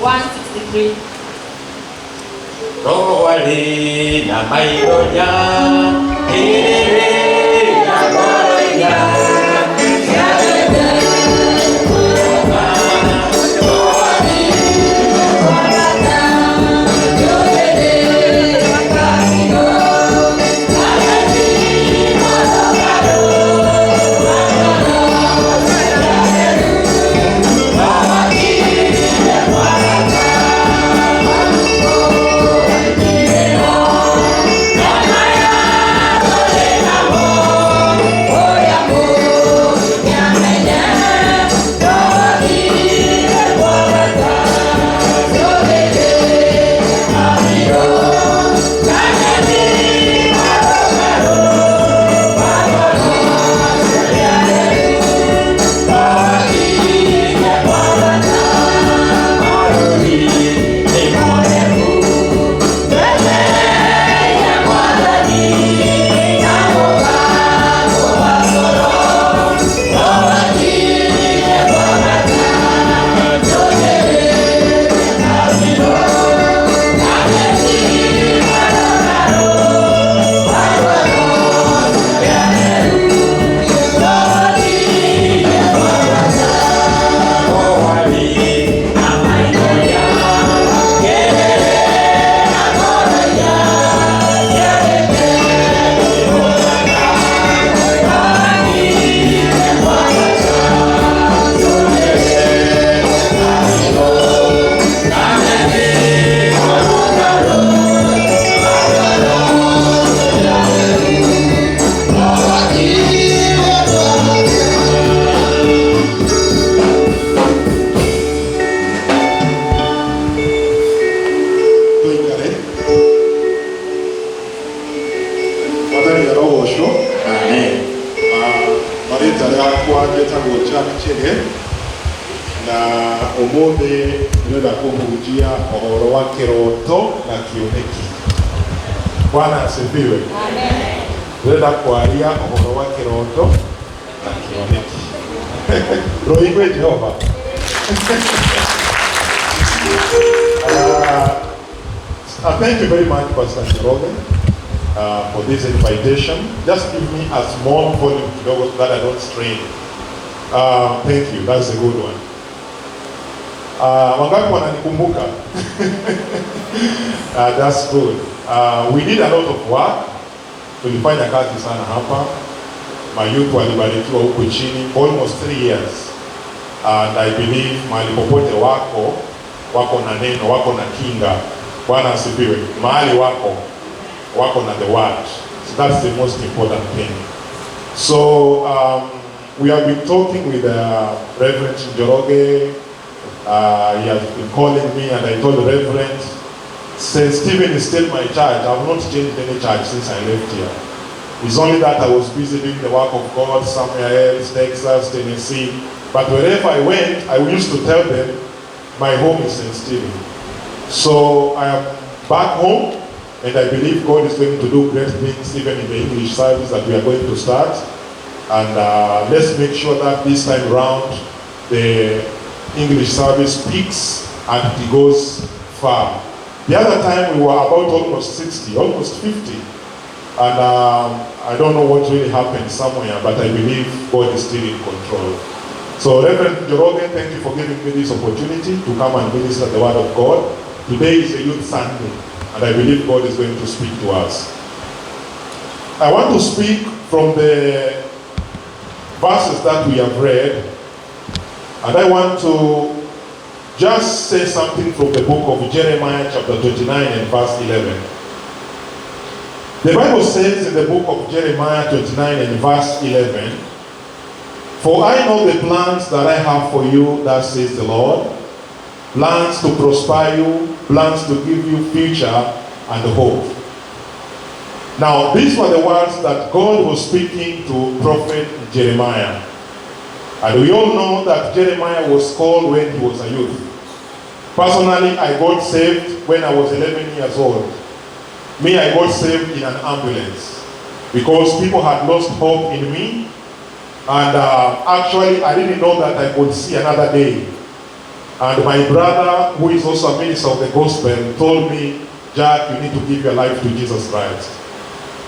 163. Roho wali na maironya, kiri na maironya. Bwana asifiwe. Amen. Nenda kualia ohoro wa kiroto na kioneki. Roho Jehova. Thank you very much, Pastor Njoroge, for this invitation. Just give me a small volume so that I don't strain. Thank you. That's a good one. Wangapi wananikumbuka? That's good. We did a lot of work. Tulifanya kazi sana hapa. Mayouth walibarikiwa huko chini almost 3 years. And I believe mahali popote wako na neno, wako na kinga. Bwana asifiwe. Mahali wako na the word. So that's the most important thing. So we have been talking with Reverend Njoroge. He has been calling me, and I told the Reverend, St. Stephen is still my church. I have not changed any church since I left here. It's only that I was busy doing the work of God somewhere else, Texas, Tennessee. But wherever I went, I used to tell them, my home is St. Stephen. So I am back home, and I believe God is going to do great things even in the English service that we are going to start. And let's make sure that this time around, the English service peaks and it goes far. The other time we were about almost 60, almost 50. And I don't know what really happened somewhere, but I believe God is still in control. So Reverend Njoroge, thank you for giving me this opportunity to come and minister the word of God. Today is a Youth Sunday, and I believe God is going to speak to us. I want to speak from the verses that we have read, and I want to just say something from the book of Jeremiah chapter 29 and verse 11. The Bible says in the book of Jeremiah 29 and verse 11, "For I know the plans that I have for you, that says the Lord, plans to prosper you, plans to give you future and hope." Now, these were the words that God was speaking to prophet Jeremiah. And we all know that Jeremiah was called when he was a youth. Personally, I got saved when I was 11 years old. Me, I got saved in an ambulance because people had lost hope in me. And actually, I didn't know that I could see another day. And my brother, who is also a minister of the gospel, told me, Jack, you need to give your life to Jesus Christ.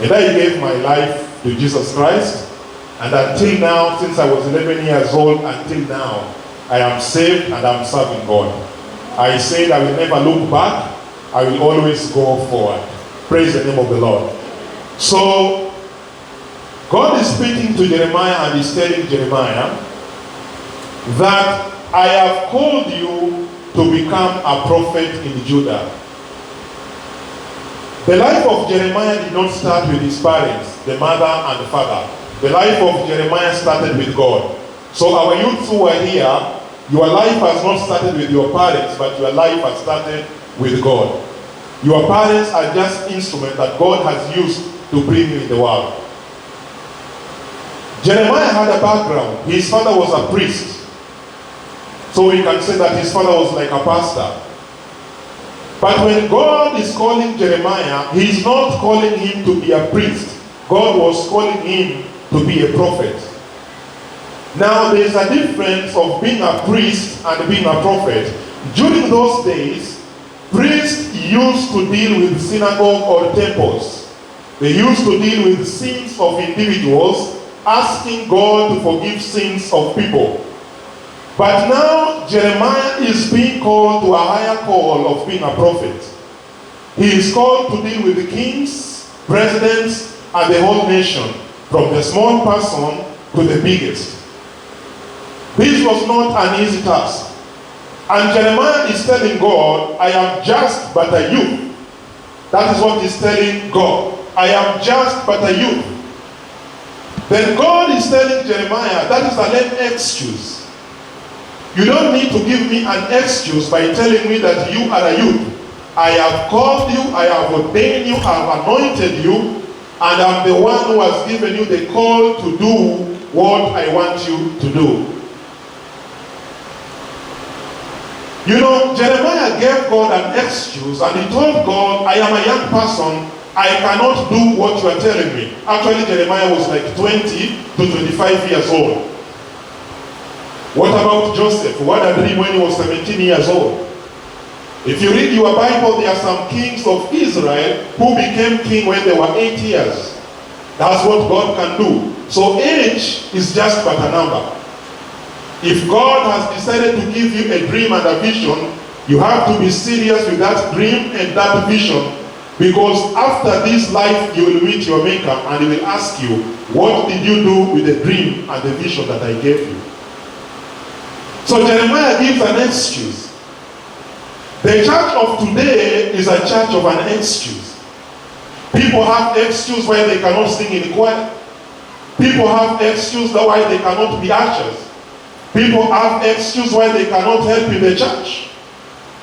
And I gave my life to Jesus Christ. And until now, since I was 11 years old, until now, I am saved and I'm serving God. I said I will never look back. I will always go forward. Praise the name of the Lord. So, God is speaking to Jeremiah and he's telling Jeremiah that I have called you to become a prophet in Judah. The life of Jeremiah did not start with his parents, the mother and the father. The life of Jeremiah started with God. So our youths who are here, your life has not started with your parents, but your life has started with God. Your parents are just instruments that God has used to bring you in the world. Jeremiah had a background. His father was a priest. So we can say that his father was like a pastor. But when God is calling Jeremiah, he's not calling him to be a priest. God was calling him to be a prophet. Now there's a difference of being a priest and being a prophet. During those days, priests used to deal with synagogue or temples. They used to deal with sins of individuals, asking God to forgive sins of people. But now Jeremiah is being called to a higher call of being a prophet. He is called to deal with the kings, presidents, and the whole nation, from the small person to the biggest. This was not an easy task. And Jeremiah is telling God, I am just but a youth. That is what he's telling God. I am just but a youth. Then God is telling Jeremiah, that is a lame excuse. You don't need to give me an excuse by telling me that you are a youth. I have called you, I have ordained you, I have anointed you, and I'm the one who has given you the call to do what I want you to do. You know, Jeremiah gave God an excuse and he told God, I am a young person, I cannot do what you are telling me. Actually, Jeremiah was like 20 to 25 years old. What about Joseph, who had a dream when he was 17 years old? If you read your Bible, there are some kings of Israel who became king when they were 8 years. That's what God can do. So age is just but a number. If God has decided to give you a dream and a vision, you have to be serious with that dream and that vision, because after this life you will meet your maker and he will ask you, what did you do with the dream and the vision that I gave you? So Jeremiah gives an excuse. The church of today is a church of an excuse. People have excuse why they cannot sing in choir. People have excuse why they cannot be ushers. People have excuse why they cannot help in the church.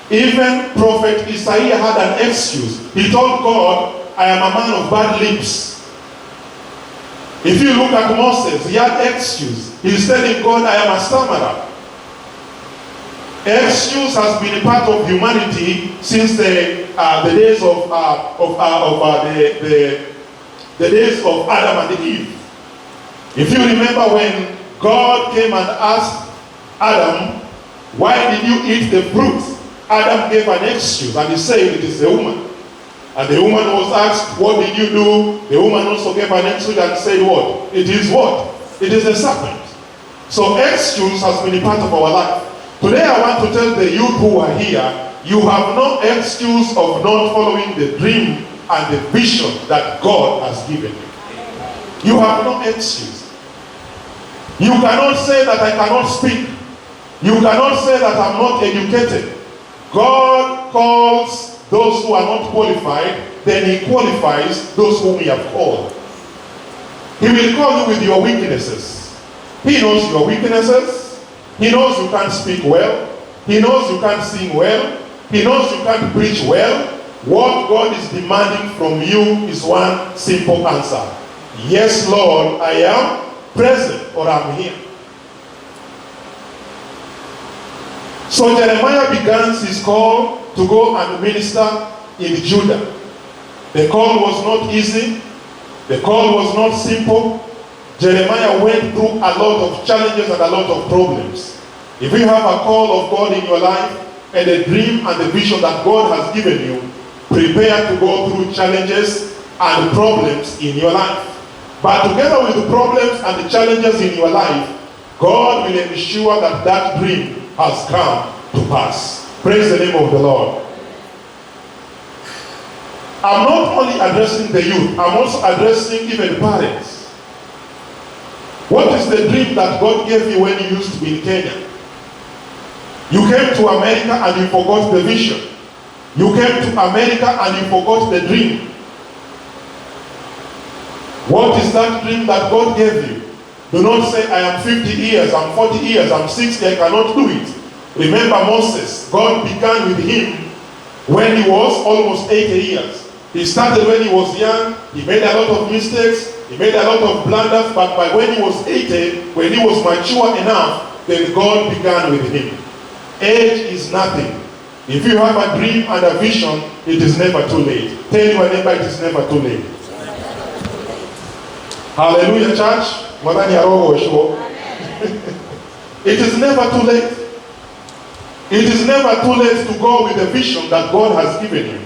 Even Prophet Isaiah had an excuse. He told God, I am a man of bad lips. If you look at Moses, he had excuse. He's telling God, I am a stammerer. Excuse has been a part of humanity since the days of the days of Adam and Eve. If you remember when God came and asked Adam, why did you eat the fruit? Adam gave an excuse and he said it is the woman. And the woman was asked, what did you do? The woman also gave an excuse and said what? It is what? It is the serpent. So excuse has been a part of our life. Today I want to tell the youth who are here, you have no excuse of not following the dream and the vision that God has given you. You have no excuse. You cannot say that I cannot speak. You cannot say that I'm not educated. God calls those who are not qualified, then he qualifies those whom he has called. He will call you with your weaknesses. He knows your weaknesses. He knows you can't speak well. He knows you can't sing well. He knows you can't preach well. What God is demanding from you is one simple answer. Yes, Lord, I am present, or I'm here. So Jeremiah begins his call to go and minister in Judah. The call was not easy. The call was not simple. Jeremiah went through a lot of challenges and a lot of problems. If you have a call of God in your life and a dream and a vision that God has given you, prepare to go through challenges and problems in your life. But together with the problems and the challenges in your life, God will ensure that that dream has come to pass. Praise the name of the Lord. I'm not only addressing the youth, I'm also addressing even parents. What is the dream that God gave you when you used to be in Kenya? You came to America and you forgot the vision. You came to America and you forgot the dream. What is that dream that God gave you? Do not say, I am 50 years, I'm 40 years, I'm 60, I cannot do it. Remember Moses, God began with him when he was almost 80 years. He started when he was young, he made a lot of mistakes, he made a lot of blunders, but by when he was 80, when he was mature enough, then God began with him. Age is nothing. If you have a dream and a vision, it is never too late. Tell your neighbor it is never too late. Hallelujah, church. It is never too late. It is never too late to go with the vision that God has given you.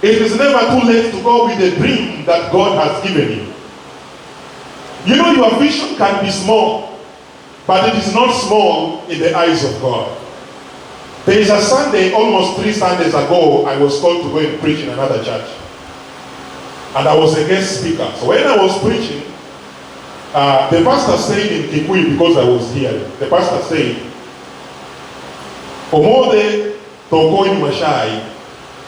It is never too late to go with the dream that God has given you. You know, your vision can be small, but it is not small in the eyes of God. There is a Sunday, almost 3 Sundays ago, I was called to go and preach in another church. And I was a guest speaker. So when I was preaching, the pastor said in Kikuyu, because I was here, the pastor said, Omode Tokoi Mashai,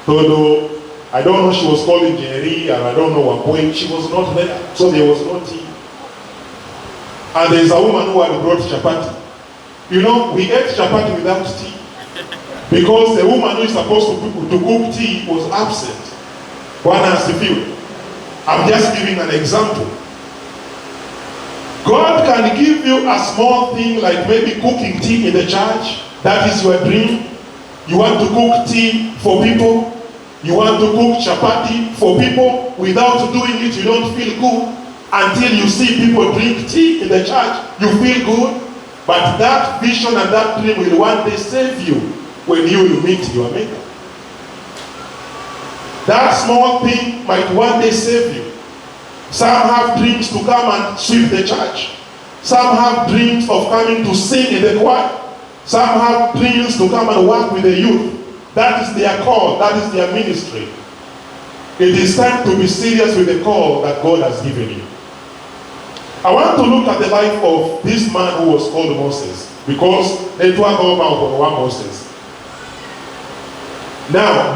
Todo, I don't know, she was called Jerry, and I don't know what point, she was not there, so there was no tea. And there's a woman who had brought chapati. You know, we ate chapati without tea, because the woman who is supposed to cook tea was absent. One has to feel. I'm just giving an example. God can give you a small thing like maybe cooking tea in the church. That is your dream. You want to cook tea for people. You want to cook chapati for people. Without doing it, you don't feel good. Until you see people drink tea in the church, you feel good. But that vision and that dream will one day save you when you will meet your maker. That small thing might one day save you. Some have dreams to come and sweep the church. Some have dreams of coming to sing in the choir. Some have dreams to come and work with the youth. That is their call. That is their ministry. It is time to be serious with the call that God has given you. I want to look at the life of this man who was called Moses, because they talk about one Moses. Now,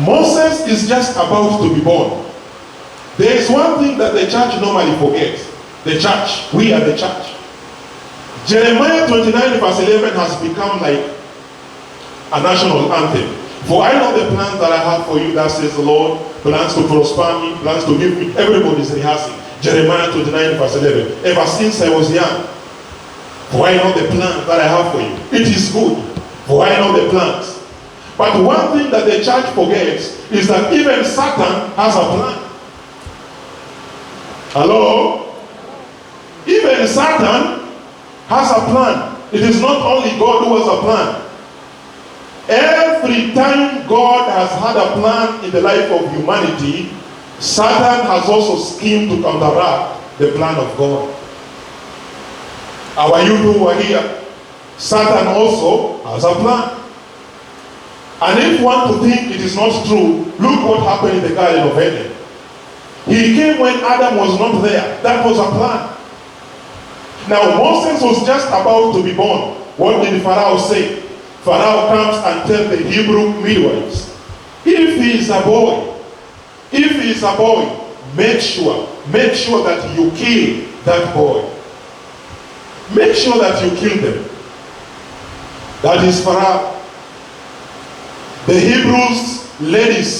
Moses is just about to be born. There is one thing that the church normally forgets. The church, we are the church. Jeremiah 29 verse 11 has become like a national anthem. For I know the plans that I have for you, that says the Lord, plans to prosper me, plans to give me. Everybody's rehearsing. Jeremiah 29 verse 11. Ever since I was young, for I know the plans that I have for you. It is good, for I know the plans. But one thing that the church forgets is that even Satan has a plan. Hello? Even Satan has a plan. It is not only God who has a plan. Every time God has had a plan in the life of humanity, Satan has also schemed to counteract the plan of God. Our youth who are here, Satan also has a plan. And if you want to think it is not true, look what happened in the Garden of Eden. He came when Adam was not there. That was a plan. Now Moses was just about to be born. What did Pharaoh say? Pharaoh comes and tells the Hebrew midwives, if he is a boy, make sure that you kill that boy. Make sure that you kill them. That is Pharaoh. The Hebrews ladies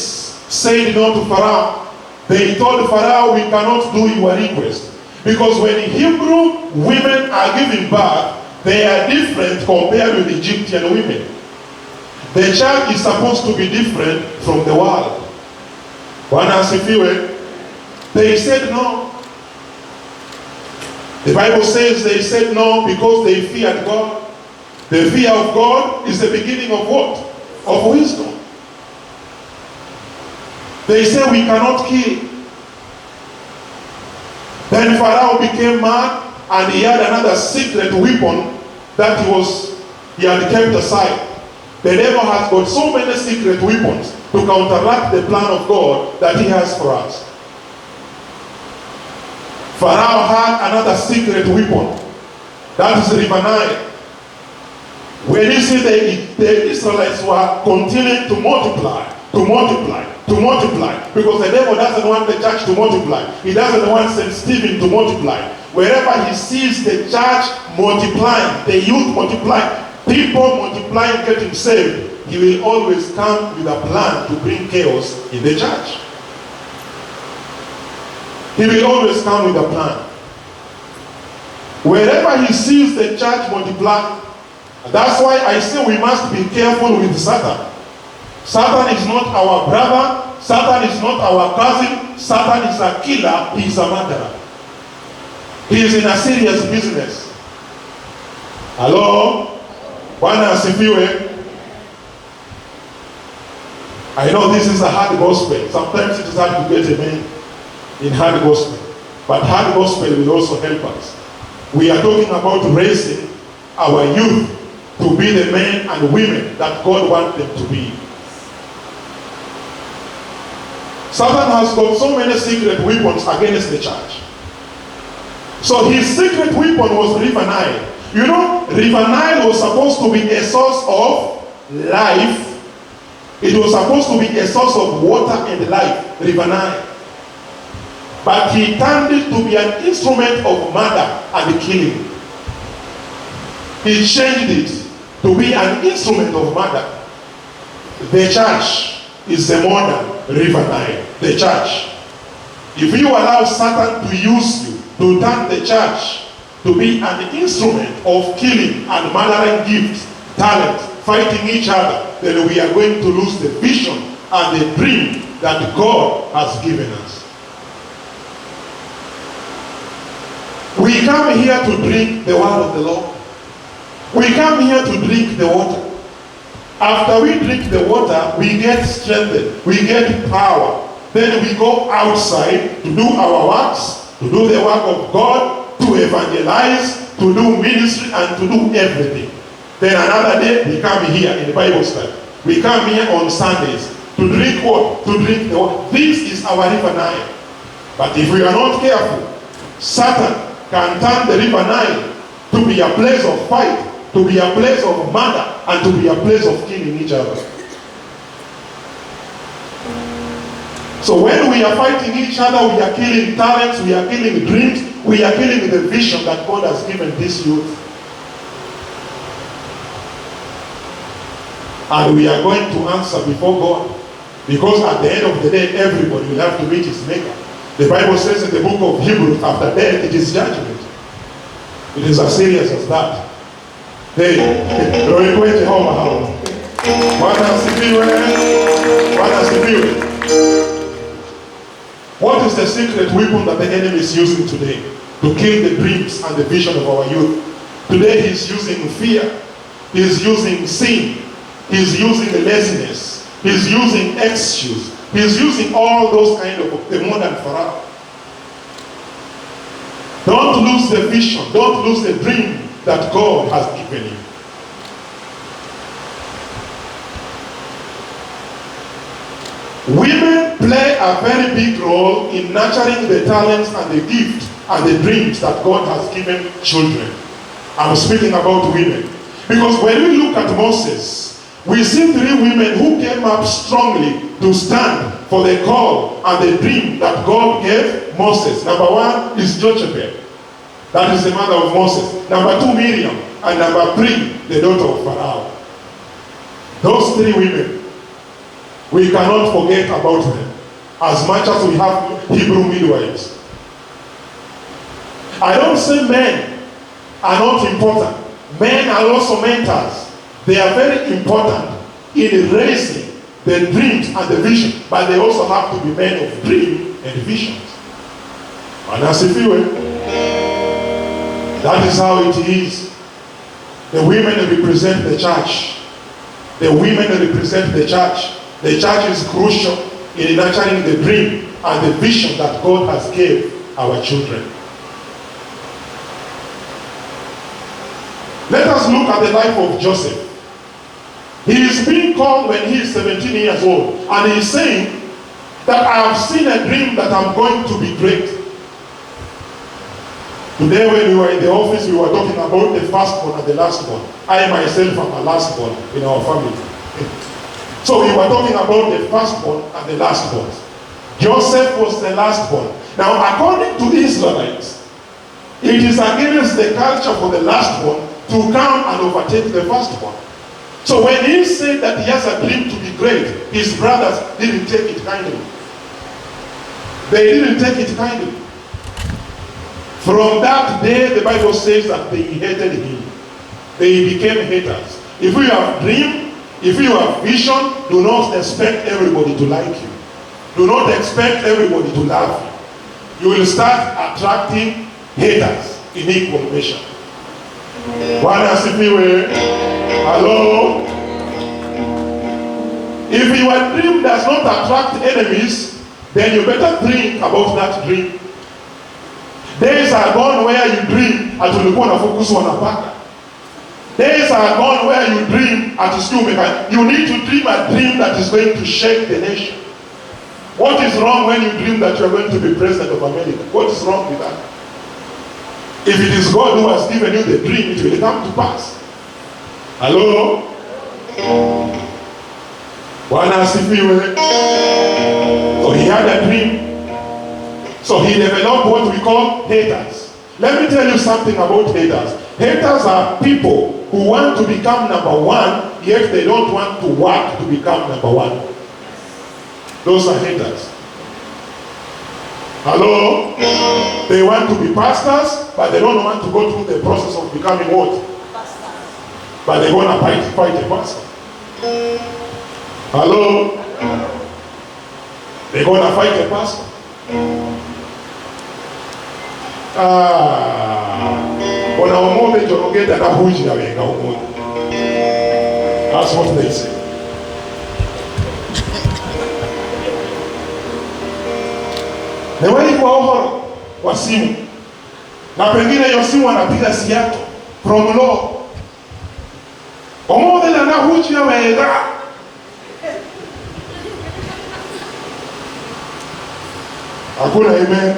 said no to Pharaoh. They told Pharaoh, we cannot do your request. Because when Hebrew women are giving birth, they are different compared with Egyptian women. The child is supposed to be different from the world. They said no. The Bible says they said no because they feared God. The fear of God is the beginning of what? Of wisdom. They say we cannot kill. Then Pharaoh became mad and he had another secret weapon that he had kept aside. The devil has got so many secret weapons to counteract the plan of God that he has for us. Pharaoh had another secret weapon. That is River Nile. When you see the Israelites were continuing to multiply, because the devil doesn't want the church to multiply. He doesn't want St. Stephen to multiply. Wherever he sees the church multiplying, the youth multiplying, people multiplying, getting saved, he will always come with a plan to bring chaos in the church. He will always come with a plan. Wherever he sees the church multiply, that's why I say we must be careful with Satan. Satan is not our brother. Satan is not our cousin. Satan is a killer. He is a murderer. He is in a serious business. Hello? Bwana asifiwe. I know this is a hard gospel. Sometimes it is hard to get amen in hard gospel. But hard gospel will also help us. We are talking about raising our youth to be the men and women that God wants them to be. Satan has got so many secret weapons against the church. So his secret weapon was River Nile. You know, River Nile was supposed to be a source of life. It was supposed to be a source of water and life, River Nile. But he turned it to be an instrument of murder and killing. He changed it to be an instrument of murder. The church is the modern River Nile. The church. If you allow Satan to use you to turn the church to be an instrument of killing and murdering gifts, talent, fighting each other, then we are going to lose the vision and the dream that God has given us. We come here to drink the word of the Lord. We come here to drink the water. After we drink the water, we get strengthened, we get power. Then we go outside to do our works, to do the work of God, to evangelize, to do ministry, and to do everything. Then another day, we come here in the Bible study. We come here on Sundays to drink what? To drink the water. This is our River Nile. But if we are not careful, Satan can turn the River Nile to be a place of fight, to be a place of murder, and to be a place of killing each other. So when we are fighting each other, we are killing talents, we are killing dreams, we are killing the vision that God has given this youth. And we are going to answer before God. Because at the end of the day, everybody will have to meet his maker. The Bible says in the book of Hebrews, after death, it is judgment. It is as serious as that. Hey, what is the secret weapon that the enemy is using today to kill the dreams and the vision of our youth? Today he's using fear. He's using sin. He's using laziness. He's using excuse. He's using all those kind of the modern Pharaoh. Don't lose the vision. Don't lose the dream that God has given you. Women play a very big role in nurturing the talents and the gifts and the dreams that God has given children. I'm speaking about women. Because when we look at Moses, we see 3 women who came up strongly to stand for the call and the dream that God gave Moses. Number 1 is Jochebed. That is the mother of Moses. Number 2, Miriam. And number 3, the daughter of Pharaoh. Those 3 women, we cannot forget about them. As much as we have Hebrew midwives. I don't say men are not important. Men are also mentors. They are very important in raising the dreams and the vision. But they also have to be men of dream and visions. And as if you were, That is how it is. The women represent the church. The women represent the church. The church is crucial in nurturing the dream and the vision that God has gave our children. Let us look at the life of Joseph. He is being called when he is 17 years old, and he is saying that I have seen a dream that I'm going to be great. Today when we were in the office, we were talking about the firstborn and the lastborn. I myself am a lastborn in our family. So we were talking about the firstborn and the lastborn. Joseph was the lastborn. Now according to the Israelites, it is against the culture for the lastborn to come and overtake the firstborn. So when he said that he has a dream to be great, his brothers didn't take it kindly. They didn't take it kindly. From that day, the Bible says that they hated him. They became haters. If you have dream, if you have vision, do not expect everybody to like you. Do not expect everybody to love you. You will start attracting haters in equal measure. Bwana asifiwe. Hello? If your dream does not attract enemies, then you better think about that dream. Days are gone where you dream ati ulikuwa unafukuzwa na paka. Days are gone where you dream ati sio umeka. You need to dream a dream that is going to shake the nation. What is wrong when you dream that you are going to be president of America? What is wrong with that? If it is God who has given you the dream, it will come to pass. Hello? Bwana asifiwe. So he had a dream. So he developed what we call haters. Let me tell you something about haters. Haters are people who want to become number one, yet they don't want to work to become number one. Those are haters. Hello? They want to be pastors, but they don't want to go through the process of becoming what? But they want to fight a pastor. Hello? They're going to fight a pastor. Ona omome jorogeta na huji na wenga omome. That's what they say. Neweli kwa ohoro wa simu. Na pengine hiyo simu anapiga Seattle from law. Omome na huji na wenga. Hakuna amen.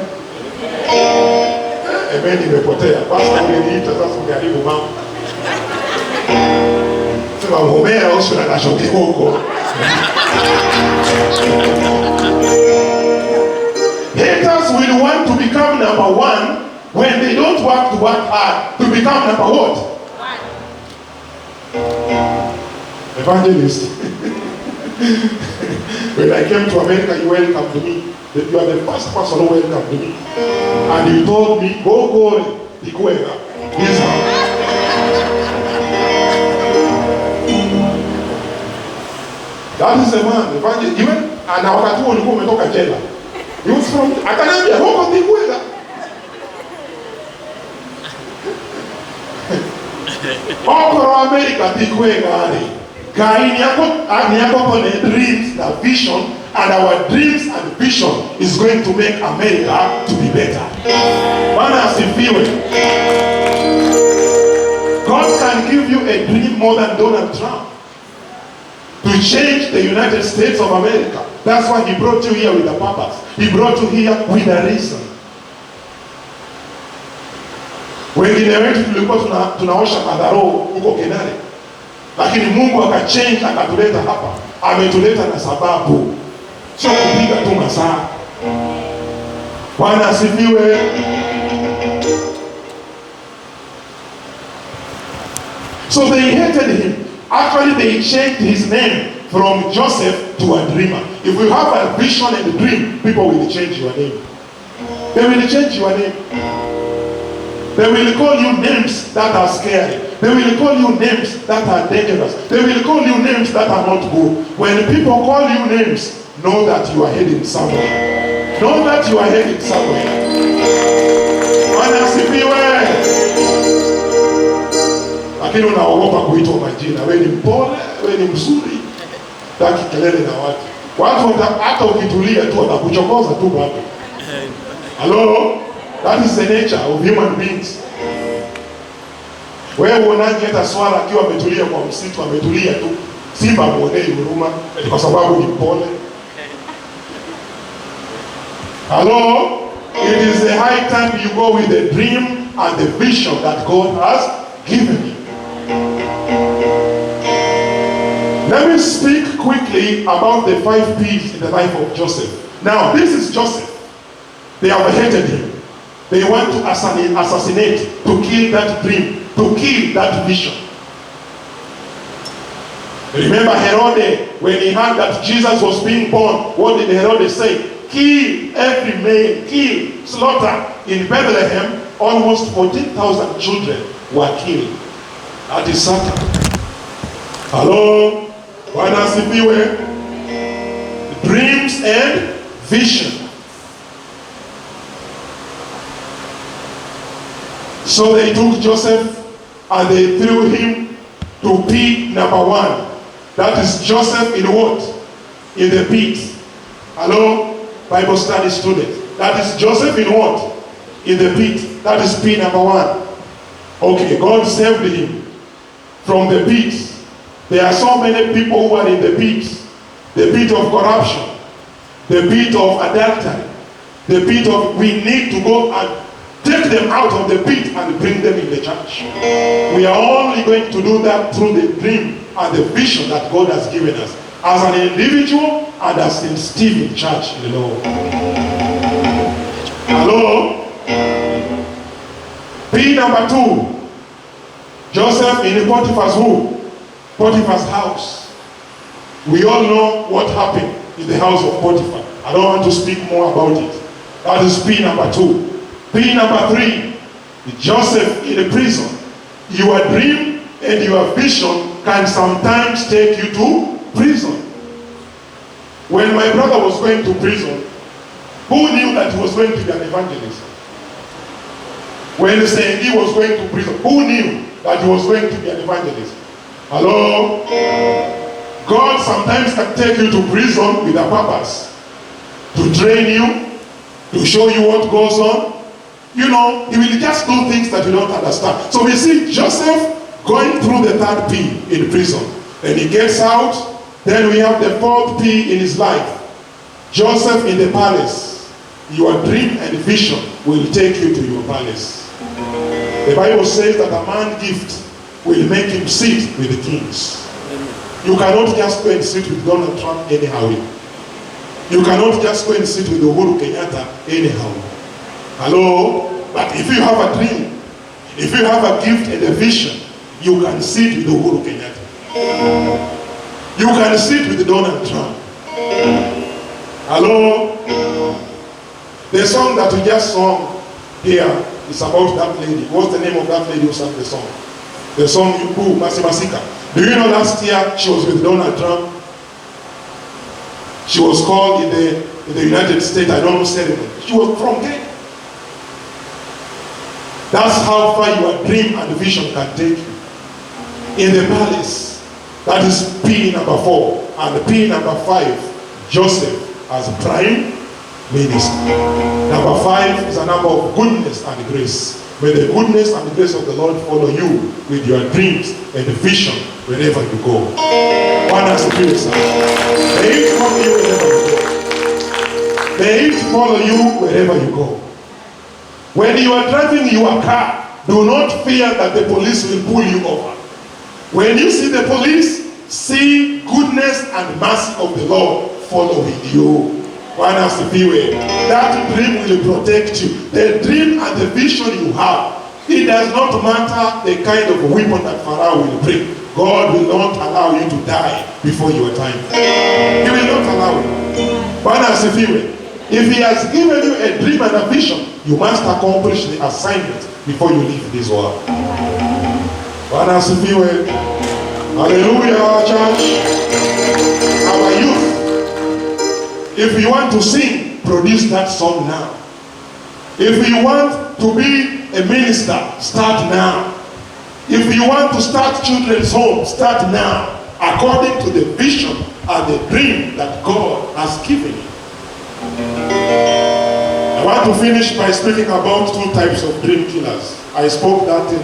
Amen imepotea. Pastor ungeniita sasa ungeharibu mambo. Sema Homera usura na shoki huko. Haters will want to become number one when they don't work to work hard to become number what? One. Evangelist. When I came to America, you welcome to me. You are the first person who welcomed me. And you told me, go, Ikuega. Yes, sir. That is a man. Even, and wakati huo ulikuwa umetoka jela. He was from, akaniambia, huko Ikuega. Okoro America, Ikuega, ali. Kaini yako kone dreams na vision, and our dreams and vision is going to make America to be better. Bwana asifiwe. God can give you a dream more than Donald Trump to change the United States of America. That's why he brought you here with a purpose. He brought you here with a reason. Wengine wetu tulikuwa tunaosha madharo huko Kenare. Lakini Mungu akachange akatuleta hapa. Ametuleta na sababu. Sio kupiga tu masaa. Bwana asifiwe. So they hated him. Actually they changed his name from Joseph to a dreamer. If you have a vision and a dream, people will change your name. They will change your name. They will call you names that are scary. They will call you names that are dangerous. They will call you names that are not good. When people call you names, know that you are heading somewhere. Know that you are heading somewhere. Bwana asifiwe. lakini unaogopa kuitwa majina. Wewe ni mpole, wewe ni mzuri, taki kelele na watu hata ukitulia tu watakuchokoza tu bado. Hello, that is the nature of human beings. Wewe uonaje hata swala akiwa ametulia kwa msitu, ametulia tu, simba muonei huruma kwa sababu ni mpole? Hello, it is the high time you go with the dream and the vision that God has given you. Let me speak quickly about the 5 P's in the life of Joseph. Now, this is Joseph. They have hated him. They want to assassinate, to kill that dream, to kill that vision. Remember Herod, when he heard that Jesus was being born, what did Herod say? Kill every male, kill, slaughter. In Bethlehem, almost 14,000 children were killed. That is Satan. Hello? Bwana asifiwe. Dreams and vision. So they took Joseph and they threw him to pit number 1. That is Joseph in what? In the pit. Hello? Bible study student. That is Joseph in what? In the pit. That is pit number 1. Okay, God saved him from the pit. There are so many people who are in the pit. The pit of corruption. The pit of adultery. The pit of, we need to go and take them out of the pit and bring them in the church. We are only going to do that through the dream and the vision that God has given us. As an individual and as instilled in church in the Lord. Hello? P number 2. Joseph in Potiphar's who? Potiphar's house. We all know what happened in the house of Potiphar. I don't want to speak more about it. That is P number 2. P number 3. Joseph in the prison. Your dream and your vision can sometimes take you to prison. When my brother was going to prison, who knew that he was going to be an evangelist? When he said he was going to prison, who knew that he was going to be an evangelist? Hello? God sometimes can take you to prison with a purpose. To train you, to show you what goes on. You know, he will just do things that you don't understand. So we see Joseph going through the 3rd P in prison. Then he gets out. Then we have the 4th P in his life. Joseph in the palace. Your dream and vision will take you to your palace. The Bible says that a man's gift will make him sit with the kings. You cannot just go and sit with Donald Trump anyhow. You cannot just go and sit with Uhuru Kenyatta anyhow. Hello? But if you have a dream, if you have a gift and a vision, you can sit with Uhuru Kenyatta. You can sit with Donald Trump. Hello? The song that we just sang here is about that lady. What's the name of that lady who sang the song? The song Yubu Masimasika. Do you know last year she was with Donald Trump? She was called in the United States, I don't know, ceremony. She was from Kenya. That's how far your dream and vision can take you. In the palace, that is P number 4. And P number 5, Joseph as prime minister. Number 5 is a number of goodness and grace. May the goodness and the grace of the Lord follow you with your dreams and vision wherever you go. One has to be the May it follow you wherever you go. May it follow you wherever you go. When you are driving your car, do not fear that the police will pull you over. When you see the police, see goodness and mercy of the Lord following you. One has to be aware. That dream will protect you. The dream and the vision you have, it does not matter the kind of weapon that Pharaoh will bring. God will not allow you to die before your time. He will not allow you. One has to be aware. If he has given you a dream and a vision, you must accomplish the assignment before you leave this world. One has to be aware. Hallelujah, church. Our youth. If you want to sing, produce that song now. If you want to be a minister, start now. If you want to start children's home, start now, according to the vision and the dream that God has given you. I want to finish by speaking about 2 types of dream killers. I spoke that in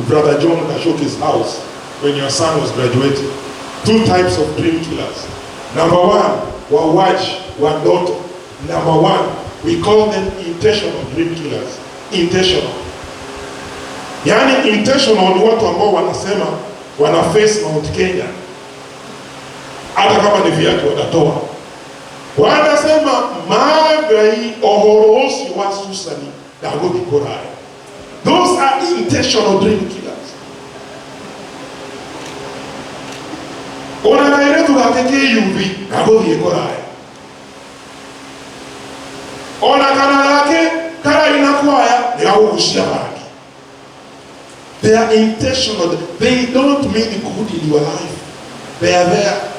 Brother John Kashoki's house when your son was graduating. 2 types of dream killers. Number 1, wauaji wa ndoto. Number 1, we call them intentional dream killers. Intentional. Yani intentional ni watu ambao wanasema wana face Mount Kenya. Hata kama ni viatu watatoa. Wanasema magai ohorosi wa susani dago bikorai. Those are intentional dream killers. Ona kairetu gateke yuvi dago bikorai. Ona kana lake kara inakwaya dago kushia. They are intentional. They don't mean good in your life. They are there.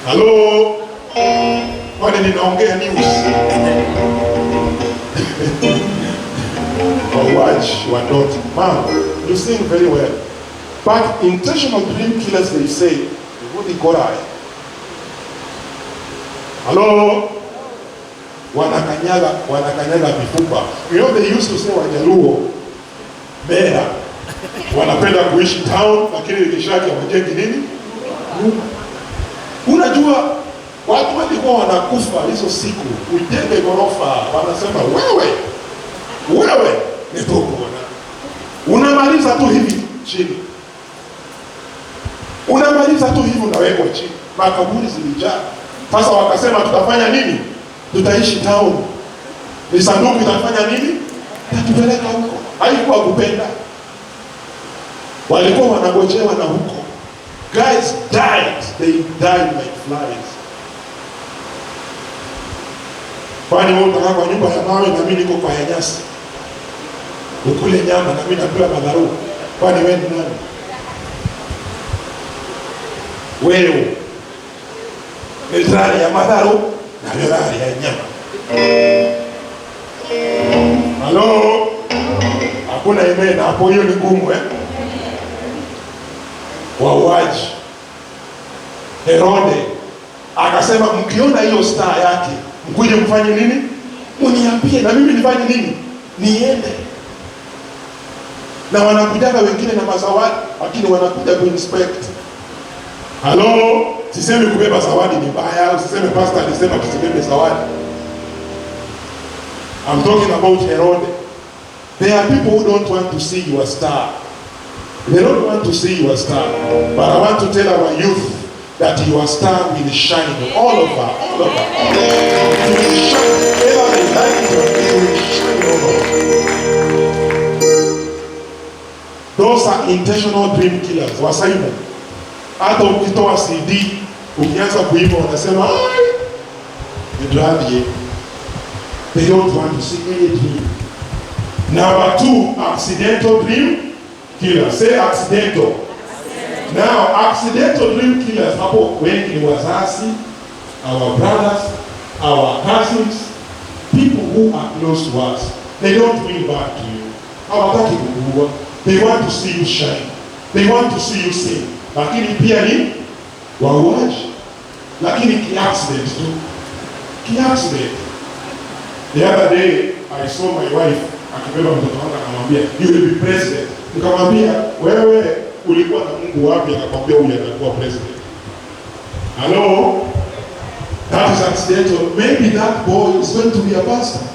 Hello? Why did you get news? Or watch, you are not. Man, you sing very well. But intentional dream killers, they say, what they call I. Hello? Wanakanyaga mifupa. You know they used to say Wajaluo, Bera. Wanapenda kuishi town, lakini likishaki wajengi nini? Unajua watu walikuwa wanakufa hizo siku, ujenge gorofa, wanasema wewe ni toko. Unamaliza tu hivi chini. Unamaliza tu hivi unawekwa chini. Makaburi zilijaa. Sasa wakasema tutafanya nini? Tutaishi town. Ni sanduku itafanya nini? Tatupeleka huko. Haikuwa kupenda. Walikuwa wanagojewa na huko. Guys died. They died like flies. Kwani wewe unataka kwa nyumba ya mawe na mimi niko kwa ya nyasi. Ukule nyama na mimi nakula madharu. Kwani wewe ni nani? Wewe ni drari ya madharu na drari ya nyama. Hello? Hakuna imena hapo, hiyo ni ngumu Wauaji. Herode akasema mkiona hiyo star yake mkuje mfanye nini? Uniambie na mimi nifanye nini? Niende. Na wanakujaga wengine na mazawadi, lakini wanakuja kuinspect. Hello? Sisemi kubeba zawadi ni mbaya, usiseme pastor alisema tusibebe zawadi. I'm talking about Herode. There are people who don't want to see your star. They don't want to see your star. But I want to tell our youth that your star will shine all over. It will shine. Whether they like it or not, it will shine all over. Those are intentional dream killers. Wasaimu. Hata ukitoa CD, ukianza kuimba wanasema, they don't want to see any dream. Number 2, accidental dream killers. Say accidental. Now, accidental dream killers hapo wengi ni wazazi, our brothers, our cousins, people who are close to us. They don't mean bad to you. Hawataki kukuua. They want to see you shine. They want to see you sing. Lakini pia ni wauaji. Lakini ki-accident tu. Ki-accident. The other day, I saw my wife akibeba mtoto wangu akamwambia, you will be president. Nikamwambia, wewe ulikuwa na Mungu wapi akakwambia huyu atakuwa president? Hello? That is accidental. Maybe that boy is going to be a pastor.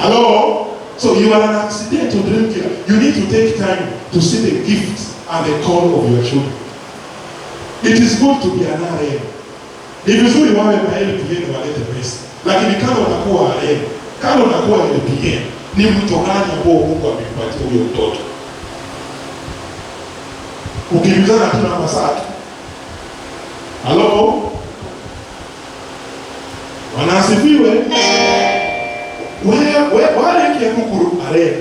Hello? So you are an accidental dream killer. You need to take time to see the gifts and the call of your children. It is good to be an RM. Ni vizuri wawe na LPN walete pesa. Lakini kama unakuwa RM, kama unakuwa LPN, ni mtu gani ambao Mungu amempatia huyo mtoto? Ukimzana tu na masaki. Hello? Wanasifiwe. Wale kia kukuru arena.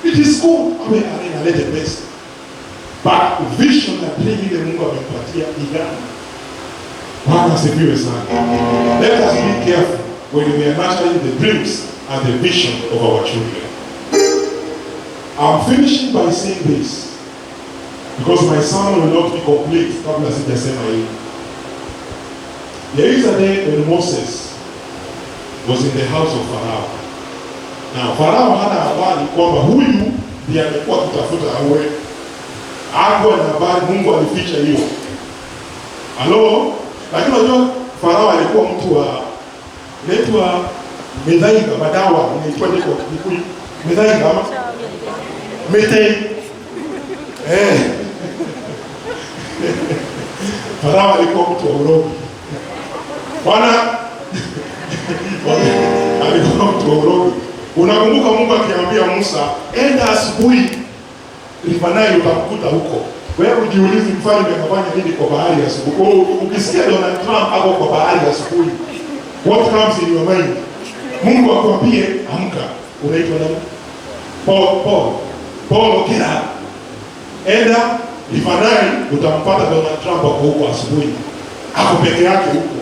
It is good awe arena lete pesa. But vision na dream ile Mungu amempatia igana. Wanasifiwe sana. Let us be careful when we are nurturing the dreams and the vision of our children. I'm finishing by saying this because my sermon will not be complete kabla sijasema hii. There is a day when Moses was in the house of Pharaoh. Now Pharaoh hana habari kwamba huyu ndiye amekuwa kutafuta awe. Hapo na habari, Mungu alificha hiyo. Halo? Lakini unajua Pharaoh alikuwa mtu wa inaitwa Medaiga, madawa inaitwa niko Kikuyu. Medaiga ama Metei. Pharaoh alikuwa mtu wa urogi. Bwana alikuwa mtu wa urogi. Unakumbuka Mungu akiambia Musa, enda asubuhi River Nile utamkuta huko. Wewe ujiulize mfalme anafanya nini kwa bahari asubuhi? Ukisikia Donald Trump hapo kwa bahari asubuhi, what comes in your mind? Mungu akwambie amka. Unaitwa nani? Paul Okera. Enda River Nile utampata Donald Trump huko asubuhi. Ako peke yake huko.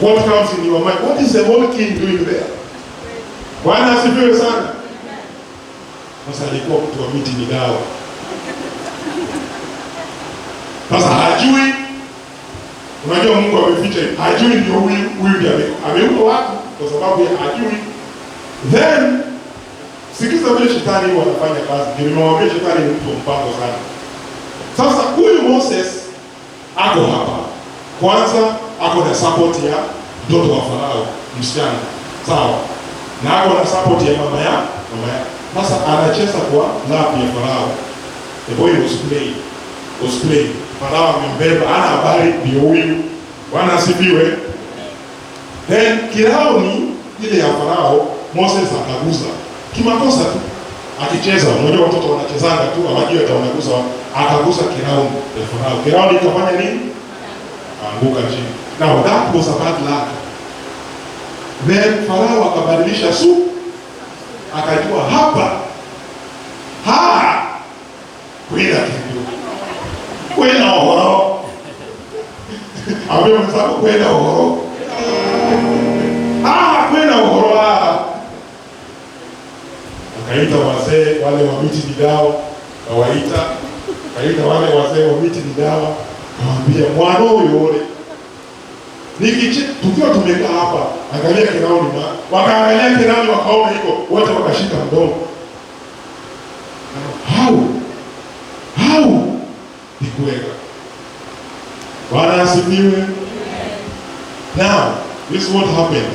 What comes in your mind? What is the whole king doing there? Bwana asifiwe sana. Sasa alikuwa mtu wa miti ni dawa. Sasa hajui. Unajua Mungu ameficha, hajui ndio huyu ndiye ameua watu kwa sababu ya hajui. Then sikiza vile shetani huwa anafanya kazi. Nimemwambia shetani ni mtu mpango sana. Sasa huyu Moses ako hapa. Kwanza ako na support ya mtoto wa Farao, msichana. Sawa. Na ako na support ya mama ya. Sasa anacheza kwa lapi ya Farao. The boy was playing. Farao amembeba, ana habari ndio huyu. Bwana asifiwe. Then kiraoni ile ya Farao Moses akaguza. Kimakosa tu. Akicheza, unajua watoto wanachezanga tu, hawajui hata wanaguza. Akaguza kiraoni ya Farao. Kiraoni ikafanya nini? Anguka chini. Now that was a bad luck. Then Farao akabadilisha su, akajua hapa kwenda ohoro. Ambaye msako kwenda ohoro. Kwenda ohoro. Akaita wazee wale wa miti midao, kaita wale wazee wa miti midao, akamwambia mwana yule. Tukiwa tumekaa hapa, angalia kiraoni na wakaangalia kiraoni wakaona hiko, wote wakashika mdomo. How? Ikuweka. Bwana asifiwe. Now, this is what happened.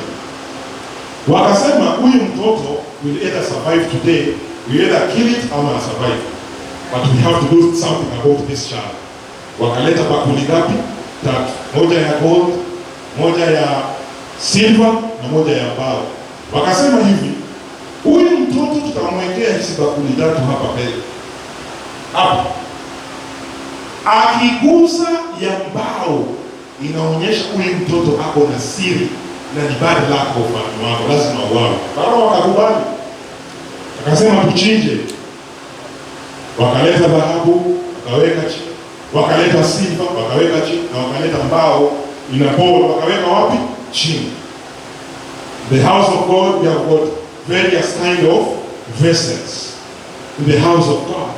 Wakasema huyu mtoto will either survive today, we either kill it ama survive. But we have to do something about this child. Wakaleta bakuli ngapi? 3. Moja ya gold, moja ya silver na moja ya mbao. Wakasema hivi, huyu mtoto tutamwekea hizi bakuli 3 hapa mbele. Hapa. Akigusa ya mbao inaonyesha huyu mtoto ako na siri na ni bad luck kwa ufalme wako, lazima uawe. Farao wakakubali. Akasema tuchinje. Wakaleta dhahabu, wakaweka chini. Wakaleta silver, wakaweka chini, na wakaleta mbao ina bowl, wakaweka wapi? Chini. The house of God, we have got various kind of vessels in the house of God.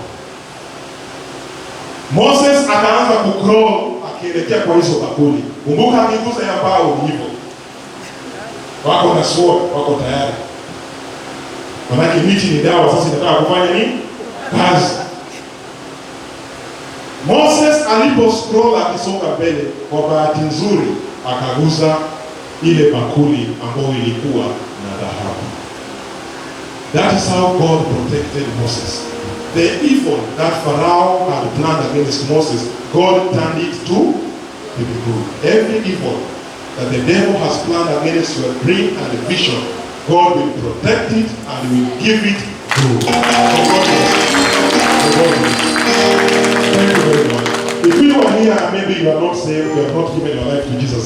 Moses akaanza kucrawl akielekea kwa hizo bakuli. Kumbuka akigusa ya mbao hivyo. Wako na sword, wako tayari. Manake miti ni dawa, sasa inataka kufanya nini? Kazi. Moses alipo scroll akisonga mbele, kwa bahati nzuri akagusa ile bakuli ambayo ilikuwa na dhahabu. That is how God protected Moses. The evil that Pharaoh had planned against Moses, God turned it to be good. Every evil that the devil has planned against your dream and vision, God will protect it and will give it good. Thank you very much. If you are here and maybe you are not saved, you have not given your life to Jesus